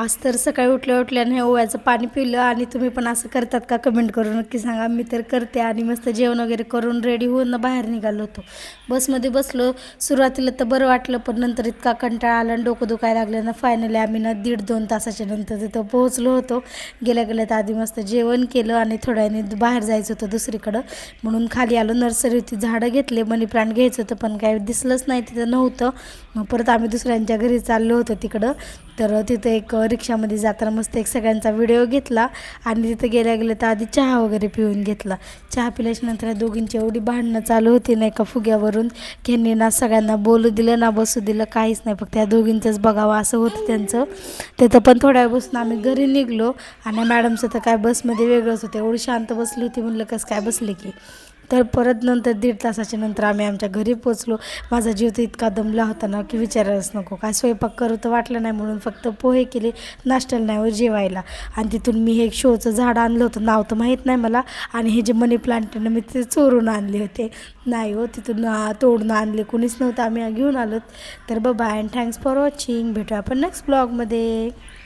आज तर सकाळी उठल्याने ओव्याचं पाणी पिलं आणि तुम्ही पण असं करतात का कमेंट करून नक्की सांगा. मी तर करते. आणि मस्त जेवण वगैरे करून रेडी होऊन बाहेर निघालो होतो. बसमध्ये बसलो. सुरुवातीला तर बरं वाटलं, पण नंतर इतका कंटाळा आला आणि डोकं दुखायला लागलं ना. फायनली आम्ही ना 1.5-2 तासाच्या नंतर तिथं पोहोचलो होतो. गेल्या तर आधी मस्त जेवण केलं आणि थोड्या वेळाने बाहेर जायचं होतं दुसरीकडं, म्हणून खाली आलो. नर्सरी होती, झाडं घेतले, मनी प्लांट घ्यायचं होतं पण काही दिसलंच नाही, तिथं नव्हतं. मग परत आम्ही दुसऱ्यांच्या घरी चाललो होतो तिकडं. तर तिथं एक रिक्षामध्ये जाताना मस्त एक सगळ्यांचा व्हिडिओ घेतला आणि तिथं गेल्या तर आधी चहा वगैरे पिऊन घेतला. चहा पिल्याच्या नंतर दोघींची एवढी भांडणं चालू होती ना एका फुग्यावरून, की ह्यांनी ना सगळ्यांना बोलू दिलं ना बसू दिलं, काहीच नाही, फक्त त्या दोघींचंच बघावं असं होतं त्यांचं. तिथं पण थोड्या वेळ बसून आम्ही घरी निघलो. आणि मॅडमचं तर काय बसमध्ये वेगळंच होतं, एवढी शांत बसली होती, म्हणलं कसं काय बसले की. तर परत नंतर 1.5 तासाच्या नंतर आम्ही आमच्या घरी पोचलो. माझा जीव तर इतका दमला होता ना की विचारायलाच नको. काय स्वयंपाक करू तर वाटलं नाही, म्हणून फक्त पोहे केले, नाश्त्याला नाही व जेवायला. आणि तिथून मी हे एक शोचं झाड आणलं होतं, नाव तर माहीत नाही मला. आणि हे जे मनी प्लांट मी ते चोरून आणले होते, नाही हो तिथून तोडून आणले, कुणीच नव्हतं, आम्ही घेऊन आलोत. तर bye and thanks for watching. भेटू आपण नेक्स्ट ब्लॉगमध्ये.